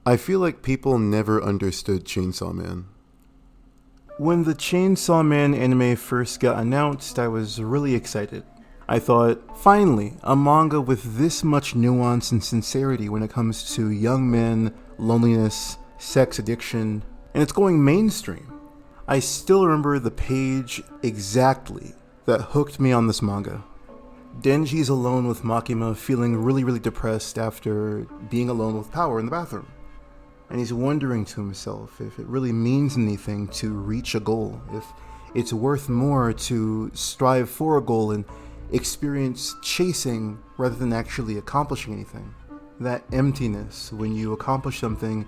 I feel like people never understood Chainsaw Man. When the Chainsaw Man anime first got announced, I was really excited. I thought, finally, a manga with this much nuance and sincerity when it comes to young men, loneliness, sex addiction, and it's going mainstream. I still remember the page exactly that hooked me on this manga. Denji's alone with Makima, feeling really depressed after being alone with Power in the bathroom. And he's wondering to himself if it really means anything to reach a goal, if it's worth more to strive for a goal and experience chasing rather than actually accomplishing anything. That emptiness when you accomplish something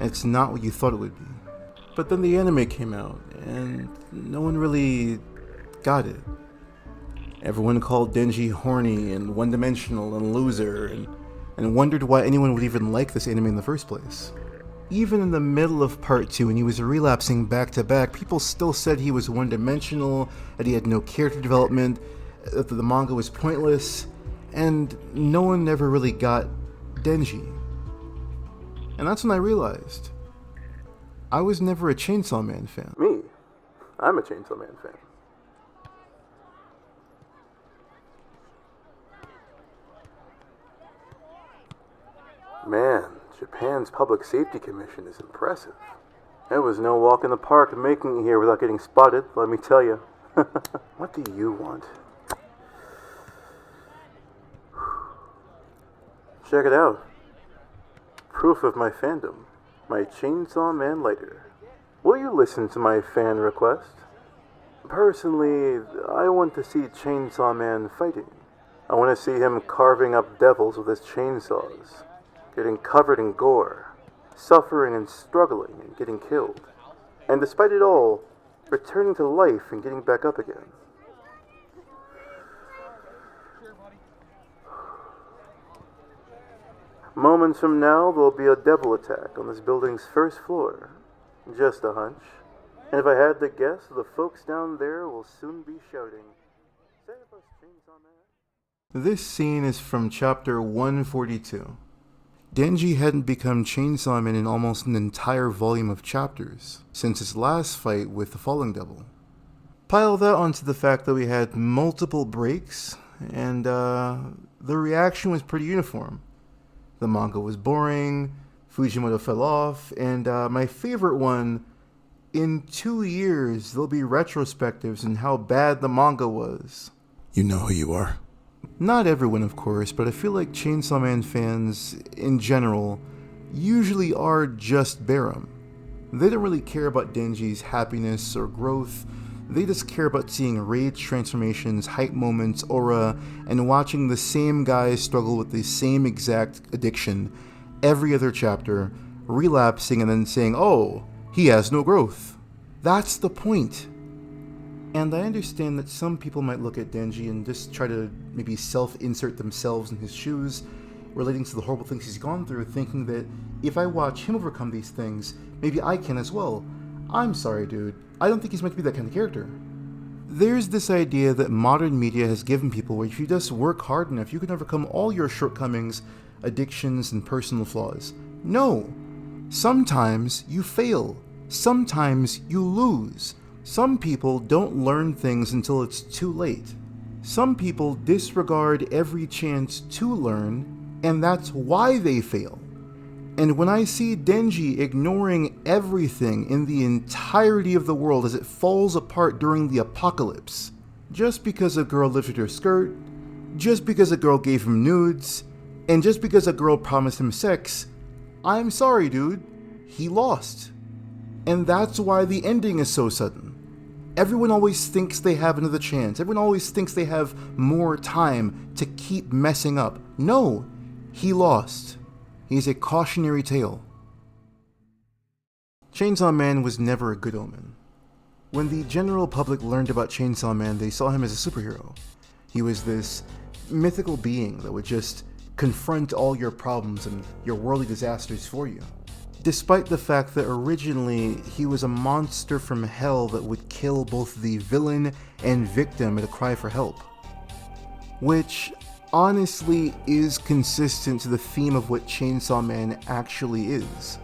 and it's not what you thought it would be. But then the anime came out and no one really got it. Everyone called Denji horny and one-dimensional and loser and wondered why anyone would even like this anime in the first place. Even in the middle of part 2 when he was relapsing back to back, people still said he was one-dimensional, that he had no character development, that the manga was pointless, and no one ever really got Denji. And that's when I realized I was never a Chainsaw Man fan. Me? I'm a Chainsaw Man fan. Man, Japan's Public Safety Commission is impressive. There was no walk in the park making it here without getting spotted, let me tell you. What do you want? Check it out. Proof of my fandom. My Chainsaw Man lighter. Will you listen to my fan request? Personally, I want to see Chainsaw Man fighting. I want to see him carving up devils with his chainsaws, getting covered in gore, suffering and struggling and getting killed, and despite it all, returning to life and getting back up again. Moments from now, there'll be a devil attack on this building's first floor. Just a hunch. And if I had to guess, the folks down there will soon be shouting, "Save us, Chainsaw Man." This scene is from chapter 142. Denji hadn't become Chainsaw Man in almost an entire volume of chapters since his last fight with the Falling Devil. Pile that onto the fact that we had multiple breaks, and the reaction was pretty uniform. The manga was boring, Fujimoto fell off, and my favorite one, in 2 years there'll be retrospectives on how bad the manga was. You know who you are. Not everyone, of course, but I feel like Chainsaw Man fans, in general, usually are just Barum. They don't really care about Denji's happiness or growth. They just care about seeing rage transformations, hype moments, aura, and watching the same guys struggle with the same exact addiction every other chapter, relapsing and then saying, oh, he has no growth. That's the point. And I understand that some people might look at Denji and just try to maybe self-insert themselves in his shoes, relating to the horrible things he's gone through, thinking that if I watch him overcome these things, maybe I can as well. I'm sorry, dude. I don't think he's meant to be that kind of character. There's this idea that modern media has given people where if you just work hard enough, you can overcome all your shortcomings, addictions, and personal flaws. No. Sometimes you fail. Sometimes you lose. Some people don't learn things until it's too late. Some people disregard every chance to learn, and that's why they fail. And when I see Denji ignoring everything in the entirety of the world as it falls apart during the apocalypse, just because a girl lifted her skirt, just because a girl gave him nudes, and just because a girl promised him sex, I'm sorry, dude, he lost. And that's why the ending is so sudden. Everyone always thinks they have another chance. Everyone always thinks they have more time to keep messing up. No, he lost. He's a cautionary tale. Chainsaw Man was never a good omen. When the general public learned about Chainsaw Man, they saw him as a superhero. He was this mythical being that would just confront all your problems and your worldly disasters for you. Despite the fact that originally he was a monster from hell that would kill both the villain and victim at a cry for help. Which honestly is consistent to the theme of what Chainsaw Man actually is.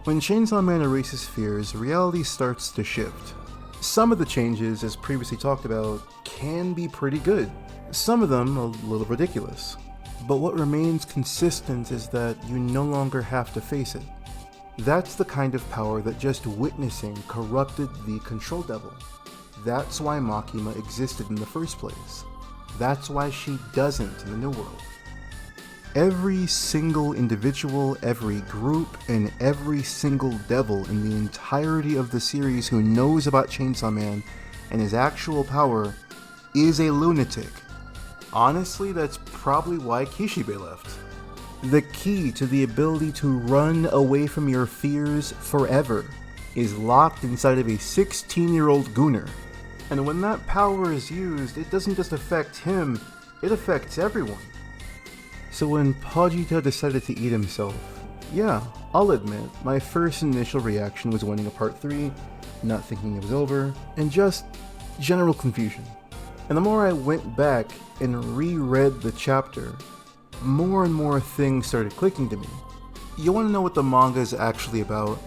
When Chainsaw Man erases fears, reality starts to shift. Some of the changes, as previously talked about, can be pretty good. Some of them a little ridiculous. But what remains consistent is that you no longer have to face it. That's the kind of power that just witnessing corrupted the control devil. That's why Makima existed in the first place. That's why she doesn't in the New World. Every single individual, every group, and every single devil in the entirety of the series who knows about Chainsaw Man and his actual power is a lunatic. Honestly, that's probably why Kishibe left. The key to the ability to run away from your fears forever is locked inside of a 16-year-old gooner. And when that power is used, it doesn't just affect him, it affects everyone. So when Pajita decided to eat himself, yeah, I'll admit, my first initial reaction was wanting a part 3, not thinking it was over, and just general confusion. And the more I went back and reread the chapter, more and more things started clicking to me. You want to know what the manga is actually about?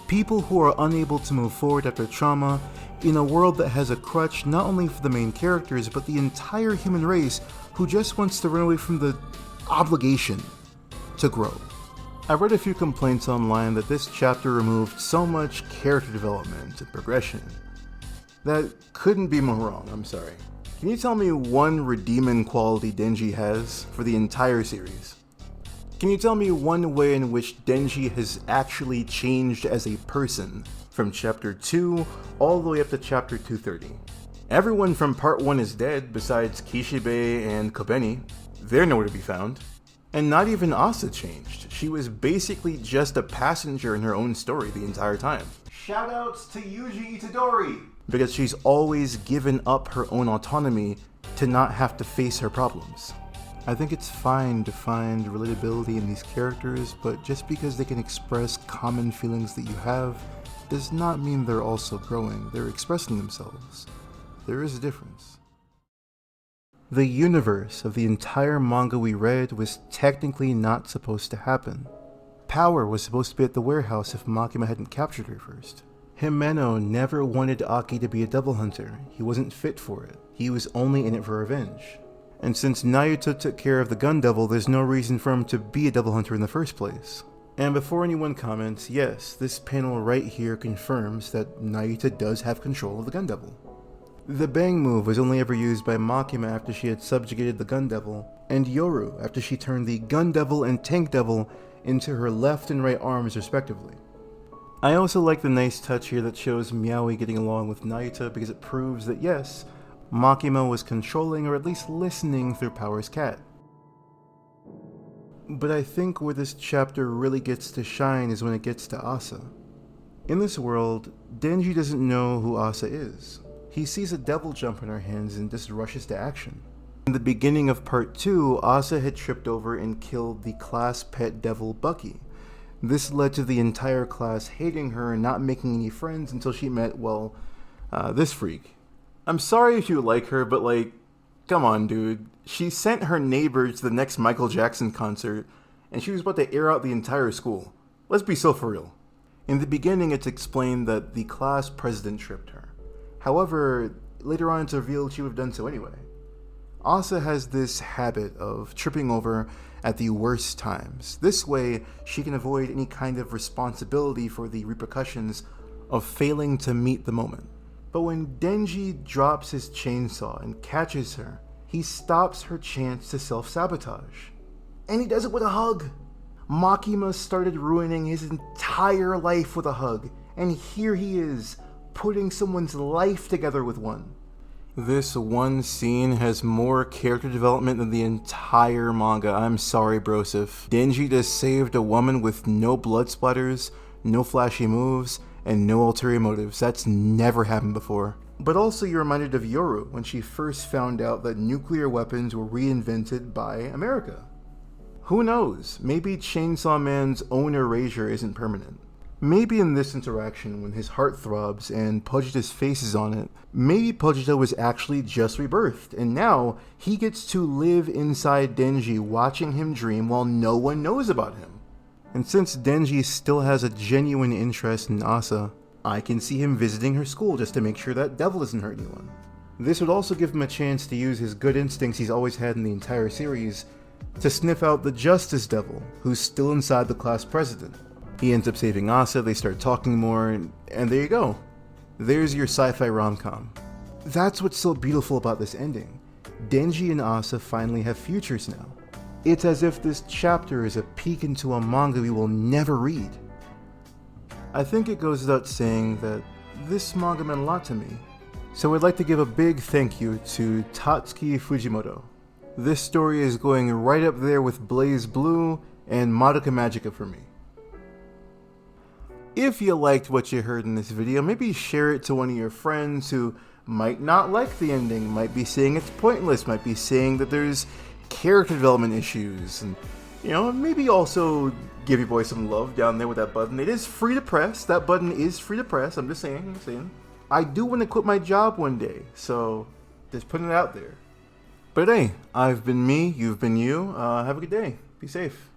People who are unable to move forward after trauma in a world that has a crutch not only for the main characters, but the entire human race who just wants to run away from the obligation to grow. I read a few complaints online that this chapter removed so much character development and progression. That couldn't be more wrong, I'm sorry. Can you tell me one redeeming quality Denji has for the entire series? Can you tell me one way in which Denji has actually changed as a person from chapter 2 all the way up to chapter 230? Everyone from part 1 is dead besides Kishibe and Kobeni. They're nowhere to be found. And not even Asa changed. She was basically just a passenger in her own story the entire time. Shoutouts to Yuji Itadori! Because she's always given up her own autonomy to not have to face her problems. I think it's fine to find relatability in these characters, but just because they can express common feelings that you have does not mean they're also growing. They're expressing themselves. There is a difference. The universe of the entire manga we read was technically not supposed to happen. Power was supposed to be at the warehouse if Makima hadn't captured her first. Himeno never wanted Aki to be a double hunter. He wasn't fit for it. He was only in it for revenge. And since Naruto took care of the gun devil, there's no reason for him to be a double hunter in the first place. And before anyone comments, yes, this panel right here confirms that Naruto does have control of the gun devil. The bang move was only ever used by Makima after she had subjugated the gun devil, and Yoru after she turned the gun devil and tank devil into her left and right arms respectively. I also like the nice touch here that shows Miaoi getting along with Naruto because it proves that yes, Makima was controlling or at least listening through Power's cat. But I think where this chapter really gets to shine is when it gets to Asa. In this world, Denji doesn't know who Asa is. He sees a devil jump in her hands and just rushes to action. In the beginning of part 2, Asa had tripped over and killed the class pet devil Bucky. This led to the entire class hating her and not making any friends until she met, well, this freak. I'm sorry if you like her, but like, come on dude. She sent her neighbor to the next Michael Jackson concert, and she was about to air out the entire school. Let's be so for real. In the beginning, it's explained that the class president tripped her. However, later on it's revealed she would have done so anyway. Asa has this habit of tripping over at the worst times. This way, she can avoid any kind of responsibility for the repercussions of failing to meet the moment. But when Denji drops his chainsaw and catches her, he stops her chance to self-sabotage. And he does it with a hug. Makima started ruining his entire life with a hug, and here he is, putting someone's life together with one. This one scene has more character development than the entire manga. I'm sorry, Brosif. Denji just saved a woman with no blood splatters, no flashy moves, and no ulterior motives. That's never happened before. But also you're reminded of Yoru when she first found out that nuclear weapons were reinvented by America. Who knows? Maybe Chainsaw Man's own erasure isn't permanent. Maybe in this interaction, when his heart throbs and Pogita's face is on it, maybe Pogita was actually just rebirthed, and now he gets to live inside Denji, watching him dream while no one knows about him. And since Denji still has a genuine interest in Asa, I can see him visiting her school just to make sure that devil doesn't hurt anyone. This would also give him a chance to use his good instincts he's always had in the entire series to sniff out the Justice Devil, who's still inside the class president. He ends up saving Asa, they start talking more, and there you go. There's your sci-fi rom-com. That's what's so beautiful about this ending. Denji and Asa finally have futures now. It's as if this chapter is a peek into a manga we will never read. I think it goes without saying that this manga meant a lot to me, so I'd like to give a big thank you to Tatsuki Fujimoto. This story is going right up there with Blaze Blue and Madoka Magica for me. If you liked what you heard in this video, maybe share it to one of your friends who might not like the ending, might be saying it's pointless, might be saying that there's character development issues, and maybe also give your boy some love down there with that button. It is free to press. That button is free to press. I'm just saying. I do want to quit my job one day, so just putting it out there. But hey, I've been me, you've been you. Have a good day. Be safe.